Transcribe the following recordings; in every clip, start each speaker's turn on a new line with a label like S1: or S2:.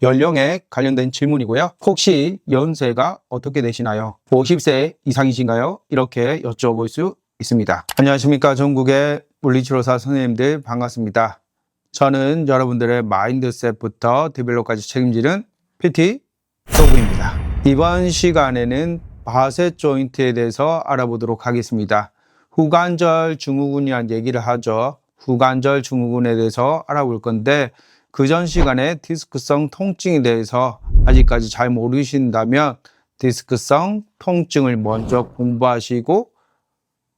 S1: 연령에 관련된 질문이고요. 혹시 연세가 어떻게 되시나요? 50세 이상이신가요? 이렇게 여쭤볼 수 있습니다. 안녕하십니까. 전국의 물리치료사 선생님들 반갑습니다. 저는 여러분들의 마인드셋부터 디벨롭까지 책임지는 PT 도구입니다. 이번 시간에는 바셋 조인트에 대해서 알아보도록 하겠습니다. 후관절 증후군이라는 얘기를 하죠. 후관절 증후군에 대해서 알아볼 건데 그 전 시간에 디스크성 통증에 대해서 아직까지 잘 모르신다면 디스크성 통증을 먼저 공부하시고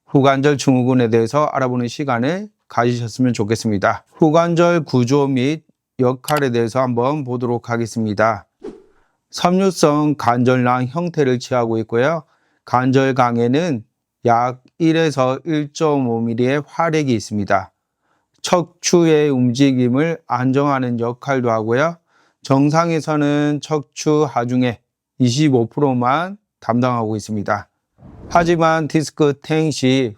S1: 후관절 증후군에 대해서 알아보는 시간을 가지셨으면 좋겠습니다. 후관절 구조 및 역할에 대해서 한번 보도록 하겠습니다. 섬유성 관절낭 형태를 취하고 있고요. 관절강에는 약 1에서 1.5mm의 활액이 있습니다. 척추의 움직임을 안정하는 역할도 하고요. 정상에서는 척추 하중의 25%만 담당하고 있습니다. 하지만 디스크 퇴행 시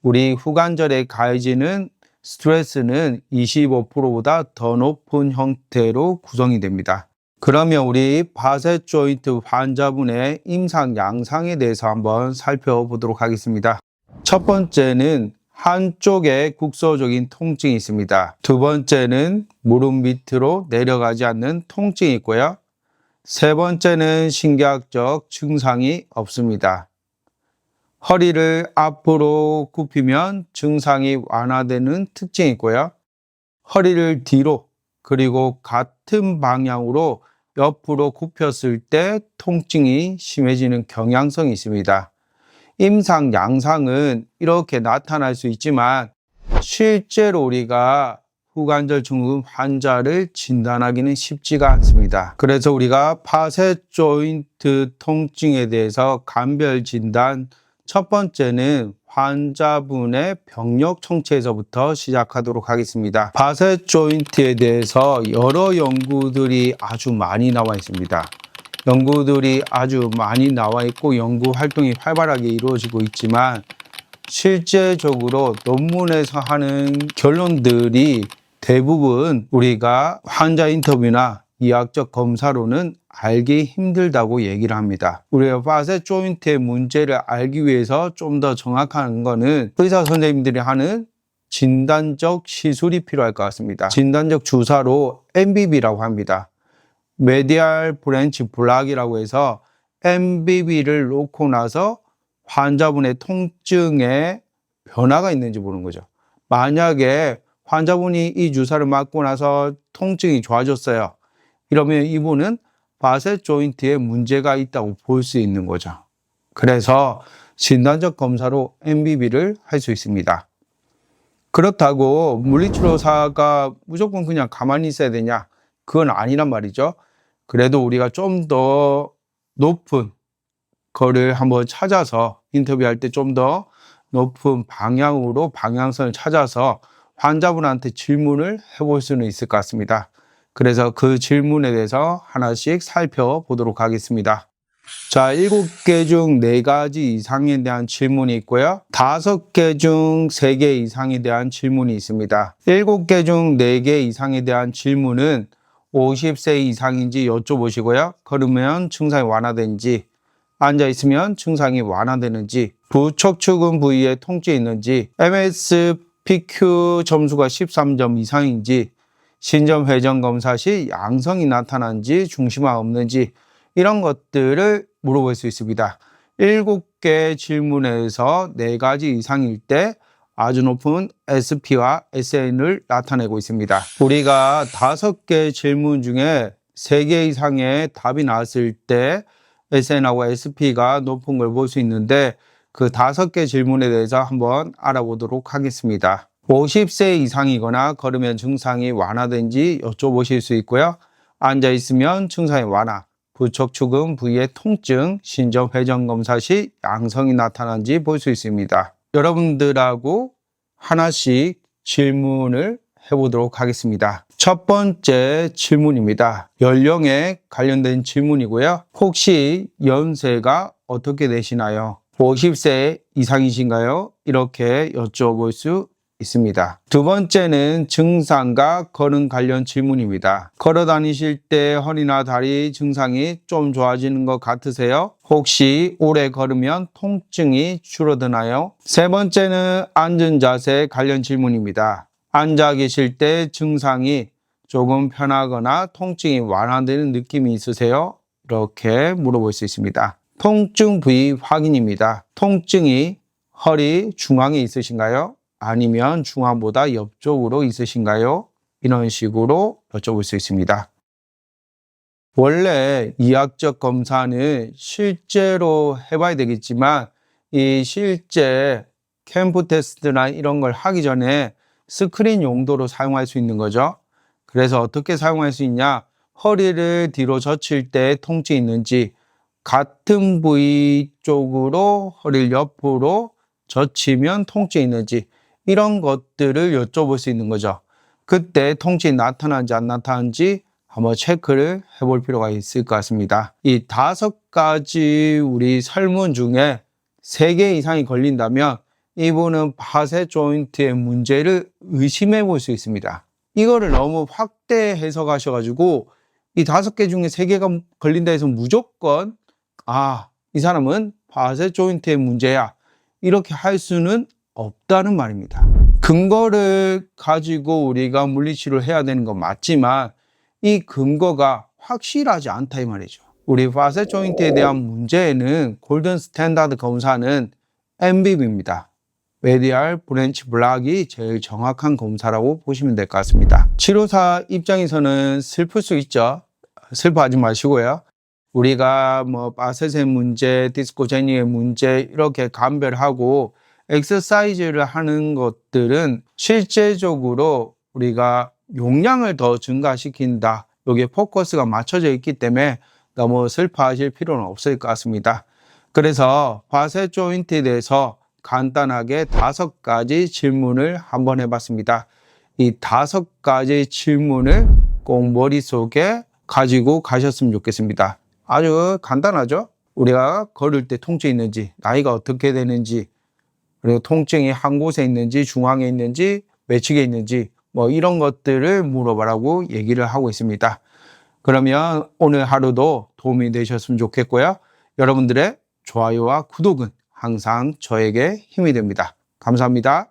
S1: 우리 후관절에 가해지는 스트레스는 25%보다 더 높은 형태로 구성이 됩니다. 그러면 우리 바셋 조인트 환자분의 임상 양상에 대해서 한번 살펴보도록 하겠습니다. 첫 번째는 한쪽에 국소적인 통증이 있습니다. 두 번째는 무릎 밑으로 내려가지 않는 통증이 있고요. 세 번째는 신경학적 증상이 없습니다. 허리를 앞으로 굽히면 증상이 완화되는 특징이 있고요. 허리를 뒤로 그리고 같은 방향으로 옆으로 굽혔을 때 통증이 심해지는 경향성이 있습니다. 임상 양상은 이렇게 나타날 수 있지만 실제로 우리가 후관절 증후군 환자를 진단하기는 쉽지가 않습니다. 그래서 우리가 바셋 조인트 통증에 대해서 감별 진단 첫 번째는 환자분의 병력 청취에서부터 시작하도록 하겠습니다. 바셋 조인트에 대해서 여러 연구들이 아주 많이 나와 있습니다. 연구들이 아주 많이 나와 있고 연구 활동이 활발하게 이루어지고 있지만 실제적으로 논문에서 하는 결론들이 대부분 우리가 환자 인터뷰나 이학적 검사로는 알기 힘들다고 얘기를 합니다. 우리가 바셋 조인트의 문제를 알기 위해서 좀 더 정확한 거는 의사 선생님들이 하는 진단적 시술이 필요할 것 같습니다. 진단적 주사로 MBB라고 합니다. 메디알 브랜치 블락이라고 해서 MBB를 놓고 나서 환자분의 통증에 변화가 있는지 보는 거죠. 만약에 환자분이 이 주사를 맞고 나서 통증이 좋아졌어요. 이러면 이분은 바셋 조인트에 문제가 있다고 볼 수 있는 거죠. 그래서 진단적 검사로 MBB를 할 수 있습니다. 그렇다고 물리치료사가 무조건 그냥 가만히 있어야 되냐? 그건 아니란 말이죠. 그래도 우리가 좀 더 높은 거를 한번 찾아서 인터뷰할 때 좀 더 높은 방향으로 방향성을 찾아서 환자분한테 질문을 해볼 수는 있을 것 같습니다. 그래서 그 질문에 대해서 하나씩 살펴보도록 하겠습니다. 자, 7개 중 4가지 이상에 대한 질문이 있고요. 5개 중 3개 이상에 대한 질문이 있습니다. 7개 중 4개 이상에 대한 질문은 50세 이상인지 여쭤보시고요. 걸으면 증상이 완화되는지, 앉아있으면 증상이 완화되는지, 부척추근 부위에 통증이 있는지, MSPQ 점수가 13점 이상인지, 신전 회전 검사 시 양성이 나타난지, 중심화 없는지 이런 것들을 물어볼 수 있습니다. 7개 질문에서 4가지 이상일 때 아주 높은 SP와 SN을 나타내고 있습니다. 우리가 5개 질문 중에 3개 이상의 답이 나왔을 때 SN하고 SP가 높은 걸 볼 수 있는데 그 5개 질문에 대해서 한번 알아보도록 하겠습니다. 50세 이상이거나 걸으면 증상이 완화된지 여쭤보실 수 있고요. 앉아있으면 증상이 완화, 부척추근 부위의 통증, 신전 회전 검사 시 양성이 나타난지 볼 수 있습니다. 여러분들하고 하나씩 질문을 해보도록 하겠습니다. 첫 번째 질문입니다. 연령에 관련된 질문이고요. 혹시 연세가 어떻게 되시나요? 50세 이상이신가요? 이렇게 여쭤볼 수 있습니다. 두 번째는 증상과 걸음 관련 질문입니다. 걸어 다니실 때 허리나 다리 증상이 좀 좋아지는 것 같으세요? 혹시 오래 걸으면 통증이 줄어드나요? 세 번째는 앉은 자세 관련 질문입니다. 앉아 계실 때 증상이 조금 편하거나 통증이 완화되는 느낌이 있으세요? 이렇게 물어볼 수 있습니다. 통증 부위 확인입니다. 통증이 허리 중앙에 있으신가요? 아니면 중앙보다 옆쪽으로 있으신가요? 이런 식으로 여쭤볼 수 있습니다. 원래 이학적 검사는 실제로 해봐야 되겠지만 이 실제 캠프 테스트나 이런 걸 하기 전에 스크린 용도로 사용할 수 있는 거죠. 그래서 어떻게 사용할 수 있냐? 허리를 뒤로 젖힐 때 통증이 있는지, 같은 부위 쪽으로 허리를 옆으로 젖히면 통증이 있는지, 이런 것들을 여쭤볼 수 있는 거죠. 그때 통증이 나타나는지 안 나타나는지 한번 체크를 해볼 필요가 있을 것 같습니다. 이 5가지 우리 설문 중에 3개 이상이 걸린다면 이분은 바세 조인트의 문제를 의심해 볼 수 있습니다. 이거를 너무 확대 해석하셔가지고 이 5개 중에 3개가 걸린다 해서 무조건 이 사람은 바세 조인트의 문제야, 이렇게 할 수는 없다는 말입니다. 근거를 가지고 우리가 물리치료를 해야 되는 건 맞지만 이 근거가 확실하지 않다 이 말이죠. 우리 바세 조인트에 대한 문제에는 골든 스탠다드 검사는 MBB입니다. 메디알 브랜치 블락이 제일 정확한 검사라고 보시면 될 것 같습니다. 치료사 입장에서는 슬플 수 있죠. 슬퍼하지 마시고요. 우리가 바셋의 문제, 디스코제니의 문제 이렇게 감별하고 엑서사이즈를 하는 것들은 실제적으로 우리가 용량을 더 증가시킨다, 여기에 포커스가 맞춰져 있기 때문에 너무 슬퍼하실 필요는 없을 것 같습니다. 그래서 바셋 조인트에 대해서 간단하게 5가지 질문을 한번 해봤습니다. 이 5가지 질문을 꼭 머릿속에 가지고 가셨으면 좋겠습니다. 아주 간단하죠? 우리가 걸을 때 통증이 있는지, 나이가 어떻게 되는지, 그리고 통증이 한 곳에 있는지, 중앙에 있는지, 외측에 있는지, 이런 것들을 물어보라고 얘기를 하고 있습니다. 그러면 오늘 하루도 도움이 되셨으면 좋겠고요. 여러분들의 좋아요와 구독은 항상 저에게 힘이 됩니다. 감사합니다.